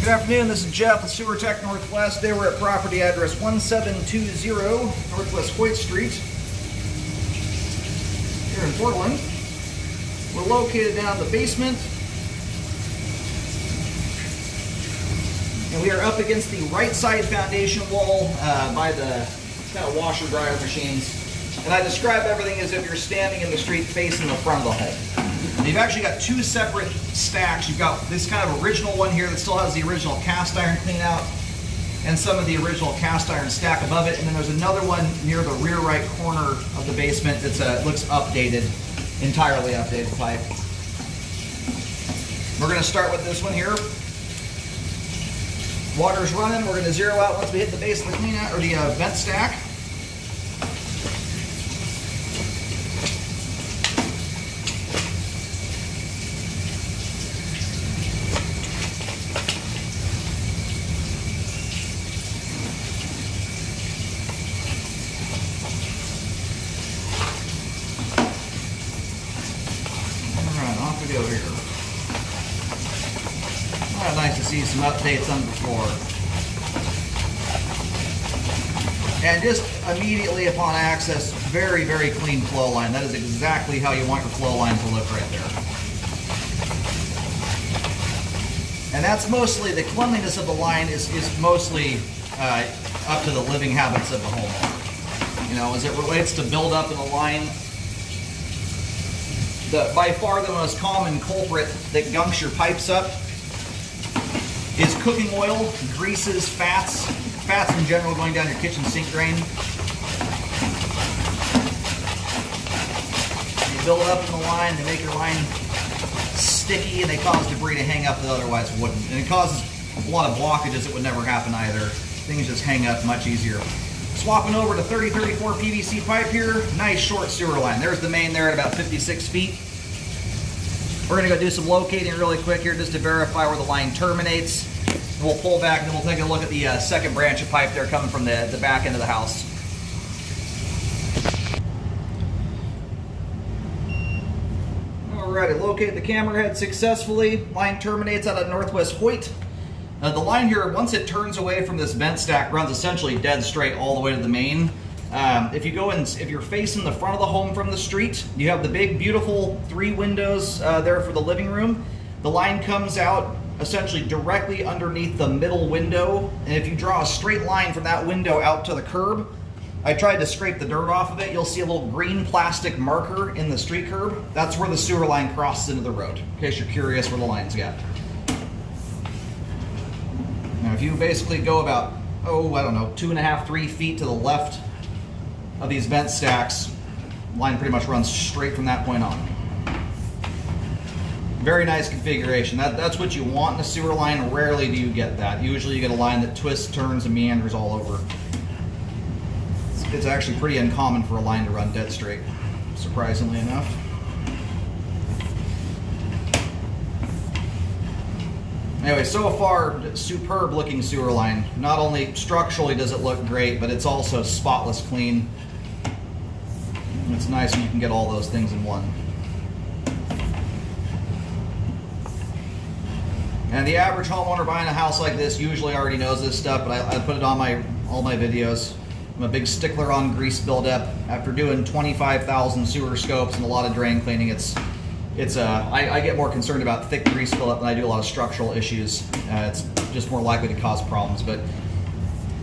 Good afternoon, this is Jeff with Sewer Tech Northwest. Today we're at property address 1720 Northwest Hoyt Street here in Portland. We're located down in the basement, and we are up against the right side foundation wall by the kind of washer dryer machines. And I describe everything as if you're standing in the street facing the front of the home. And you've actually got two separate stacks. You've got this kind of original one here that still has the original cast iron clean out and some of the original cast iron stack above it. And then there's another one near the rear right corner of the basement that looks updated, entirely updated pipe. We're going to start with this one here. Water's running. We're going to zero out once we hit the base of the clean out or the vent stack. Over here. Well, nice to see some updates on the floor. And just immediately upon access, very, very clean flow line. That is exactly how you want your flow line to look right there. And that's mostly, the cleanliness of the line is mostly up to the living habits of the homeowner. You know, as it relates to buildup in the line, by far the most common culprit that gunks your pipes up is cooking oil, greases, fats in general going down your kitchen sink drain. They build up in the line, they make your line sticky, and they cause debris to hang up that otherwise wouldn't. And it causes a lot of blockages that would never happen either. Things just hang up much easier. Swapping over to 3034 PVC pipe here. Nice short sewer line. There's the main there at about 56 feet. We're going to go do some locating really quick here just to verify where the line terminates. And we'll pull back and then we'll take a look at the second branch of pipe there coming from the back end of the house. Alrighty, located the camera head successfully. Line terminates out of Northwest Hoyt. The line here, once it turns away from this vent stack, runs essentially dead straight all the way to the main. If you're facing the front of the home from the street, you have the big, beautiful 3 windows there for the living room. The line comes out essentially directly underneath the middle window, and if you draw a straight line from that window out to the curb, I tried to scrape the dirt off of it. You'll see a little green plastic marker in the street curb. That's where the sewer line crosses into the road, in case you're curious where the line's at. Now, if you basically go about, I don't know, 2.5, 3 feet to the left of these vent stacks, the line pretty much runs straight from that point on. Very nice configuration. That's what you want in a sewer line. Rarely do you get that. Usually you get a line that twists, turns, and meanders all over. It's actually pretty uncommon for a line to run dead straight, surprisingly enough. Anyway, so far, superb looking sewer line. Not only structurally does it look great, but it's also spotless clean. It's nice when you can get all those things in one. And the average homeowner buying a house like this usually already knows this stuff, but I put it on all my videos. I'm a big stickler on grease buildup. After doing 25,000 sewer scopes and a lot of drain cleaning, I get more concerned about thick grease buildup than I do a lot of structural issues. It's just more likely to cause problems. But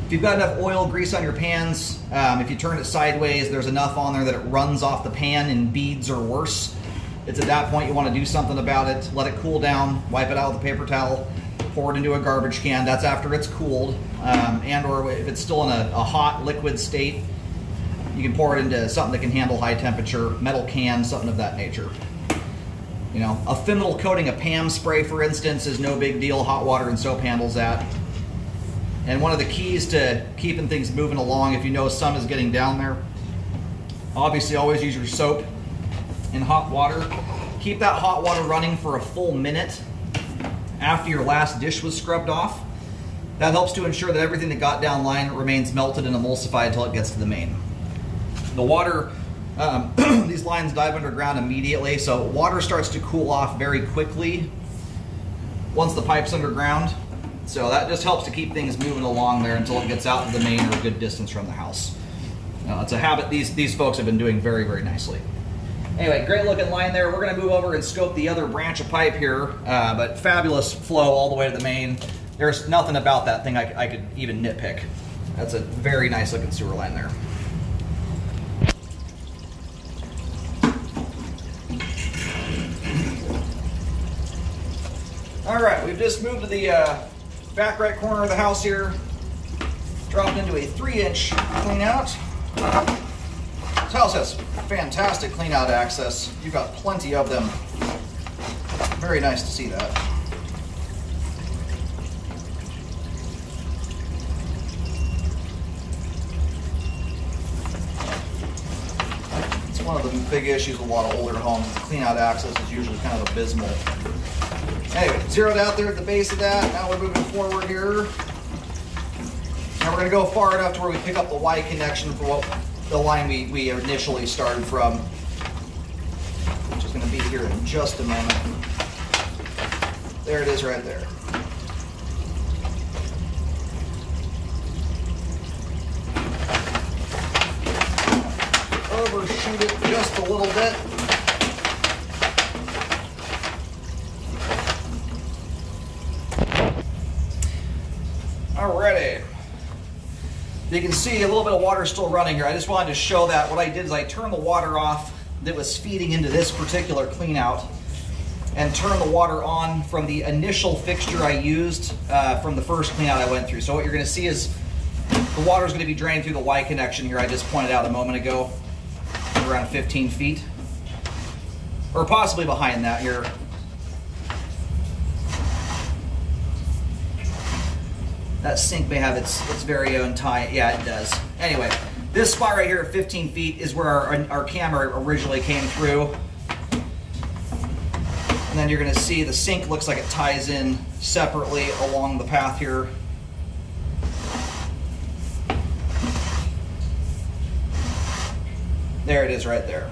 if you've got enough oil, grease on your pans, if you turn it sideways, there's enough on there that it runs off the pan in beads or worse. It's at that point you want to do something about it. Let it cool down, wipe it out with a paper towel, pour it into a garbage can. That's after it's cooled. And or if it's still in a hot liquid state, you can pour it into something that can handle high temperature, metal can, something of that nature. You know, a thinner coating of PAM spray, for instance, is no big deal. Hot water and soap handles that. And one of the keys to keeping things moving along, if you know some is getting down there, obviously always use your soap in hot water. Keep that hot water running for a full minute after your last dish was scrubbed off. That helps to ensure that everything that got down line remains melted and emulsified until it gets to the main. The water, these lines dive underground immediately, so water starts to cool off very quickly once the pipe's underground. So that just helps to keep things moving along there until it gets out to the main or a good distance from the house. It's a habit these folks have been doing very, very nicely. Anyway, great looking line there. We're going to move over and scope the other branch of pipe here, but fabulous flow all the way to the main. There's nothing about that thing I could even nitpick. That's a very nice looking sewer line there. All right, we've just moved to the back right corner of the house here. Dropped into a 3-inch clean out. This house has fantastic clean out access. You've got plenty of them. Very nice to see that. It's one of the big issues with a lot of older homes. The clean out access is usually kind of abysmal. Anyway, zeroed out there at the base of that. Now we're moving forward here. Now we're going to go far enough to where we pick up the Y connection for what the line we initially started from, which is going to be here in just a moment. There it is right there. Overshoot it just a little bit. Alrighty. You can see a little bit of water still running here. I just wanted to show that. What I did is I turned the water off that was feeding into this particular clean out and turned the water on from the initial fixture I used from the first clean out I went through. So what you're going to see is the water is going to be drained through the Y connection here I just pointed out a moment ago, around 15 feet, or possibly behind that here. That sink may have its very own tie. Yeah, it does. Anyway, this spot right here at 15 feet is where our camera originally came through. And then you're going to see the sink looks like it ties in separately along the path here. There it is right there.